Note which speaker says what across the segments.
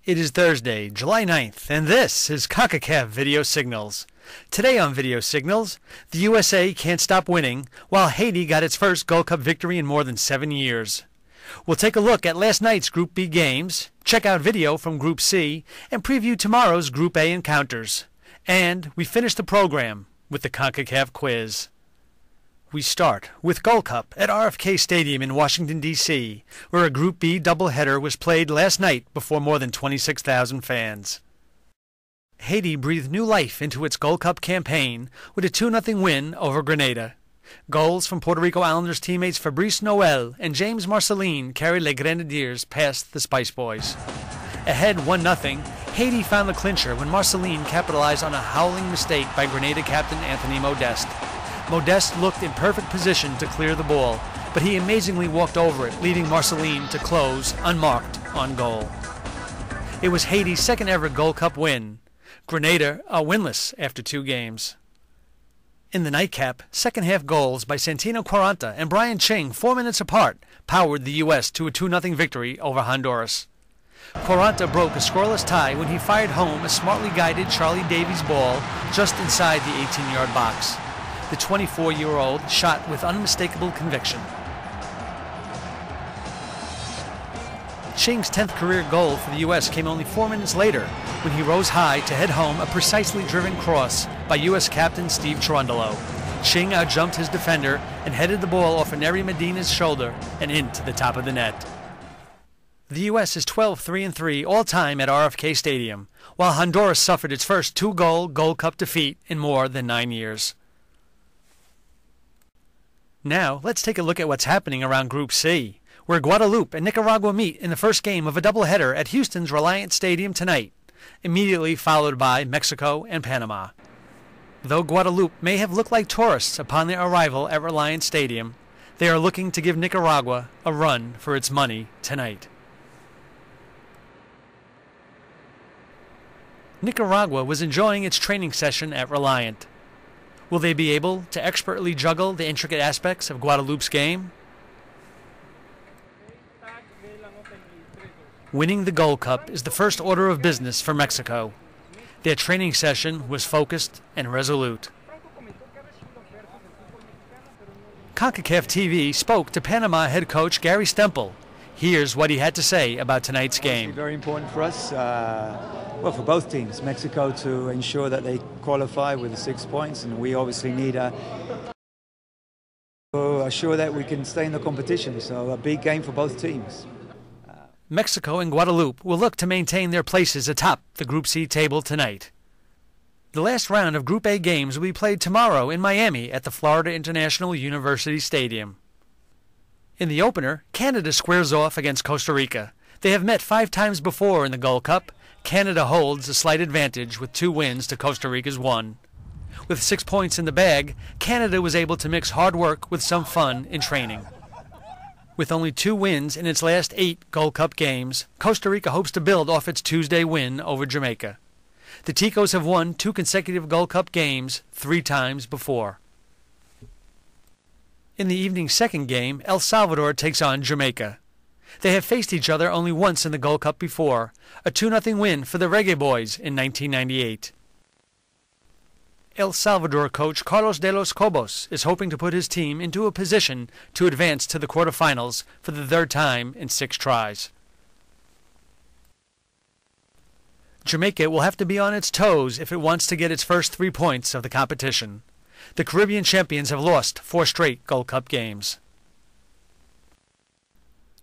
Speaker 1: It is Thursday, July 9th, and this is CONCACAF VideoSignals. Today on VideoSignals, the USA can't stop winning, while Haiti got its first Gold Cup victory in more than 7 years. We'll take a look at last night's Group B games, check out video from Group C, and preview tomorrow's Group A encounters. And we finish the program with the CONCACAF quiz. We start with Gold Cup at RFK Stadium in Washington, D.C., where a Group B doubleheader was played last night before more than 26,000 fans. Haiti breathed new life into its Gold Cup campaign with a 2-0 win over Grenada. Goals from Puerto Rico Islanders teammates Fabrice Noel and James Marcelin carried Les Grenadiers past the Spice Boys. Ahead 1-0, Haiti found the clincher when Marcelin capitalized on a howling mistake by Grenada captain Anthony Modeste. Modeste looked in perfect position to clear the ball, but he amazingly walked over it, leaving Marcelin to close unmarked on goal. It was Haiti's second ever Gold Cup win. Grenada are winless after 2 games. In the nightcap, second-half goals by Santino Quaranta and Brian Ching 4 minutes apart powered the U.S. to a 2-0 victory over Honduras. Quaranta broke a scoreless tie when he fired home a smartly guided Charlie Davies ball just inside the 18-yard box. The 24-year-old shot with unmistakable conviction. Ching's 10th career goal for the U.S. came only 4 minutes later when he rose high to head home a precisely driven cross by U.S. captain Steve Cherundolo. Ching outjumped his defender and headed the ball off of Neri Medina's shoulder and into the top of the net. The U.S. is 12-3-3 all-time at RFK Stadium, while Honduras suffered its first 2-goal Gold Cup defeat in more than 9 years. Now, let's take a look at what's happening around Group C, where Guadeloupe and Nicaragua meet in the first game of a doubleheader at Houston's Reliant Stadium tonight, immediately followed by Mexico and Panama. Though Guadeloupe may have looked like tourists upon their arrival at Reliant Stadium, they are looking to give Nicaragua a run for its money tonight. Nicaragua was enjoying its training session at Reliant. Will they be able to expertly juggle the intricate aspects of Guadeloupe's game? Winning the Gold Cup is the first order of business for Mexico. Their training session was focused and resolute. CONCACAF TV spoke to Panama head coach Gary Stempel. Here's what he had to say about tonight's game.
Speaker 2: Very important for us, well, for both teams. Mexico to ensure that they qualify with the 6 points, and we obviously need to assure that we can stay in the competition. So a big game for both teams.
Speaker 1: Mexico and Guadeloupe will look to maintain their places atop the Group C table tonight. The last round of Group A games will be played tomorrow in Miami at the Florida International University Stadium. In the opener, Canada squares off against Costa Rica. They have met 5 times before in the Gold Cup. Canada holds a slight advantage with 2 wins to Costa Rica's 1. With 6 points in the bag, Canada was able to mix hard work with some fun in training. With only 2 wins in its last 8 Gold Cup games, Costa Rica hopes to build off its Tuesday win over Jamaica. The Ticos have won 2 consecutive Gold Cup games 3 times before. In the evening's second game, El Salvador takes on Jamaica. They have faced each other only once in the Gold Cup before, a 2-0 win for the Reggae Boys in 1998. El Salvador coach Carlos de los Cobos is hoping to put his team into a position to advance to the quarterfinals for the 3rd time in 6 tries. Jamaica will have to be on its toes if it wants to get its first 3 points of the competition. The Caribbean champions have lost 4 straight Gold Cup games.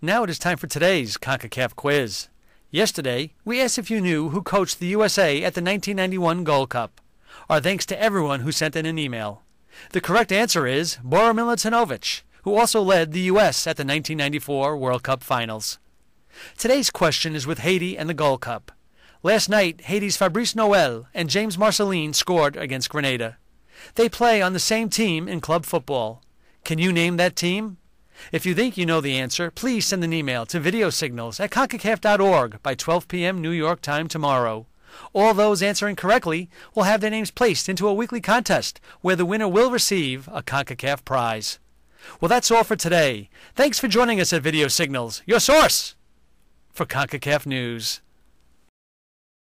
Speaker 1: Now it is time for today's CONCACAF quiz. Yesterday, we asked if you knew who coached the USA at the 1991 Gold Cup. Our thanks to everyone who sent in an email. The correct answer is Bora Milutinovic, who also led the U.S. at the 1994 World Cup Finals. Today's question is with Haiti and the Gold Cup. Last night, Haiti's Fabrice Noel and James Marcelin scored against Grenada. They play on the same team in club football. Can you name that team? If you think you know the answer, please send an email to VideoSignals@CONCACAF.org by 12 p.m. New York time tomorrow. All those answering correctly will have their names placed into a weekly contest where the winner will receive a CONCACAF prize. Well, that's all for today. Thanks for joining us at VideoSignals, your source for CONCACAF news.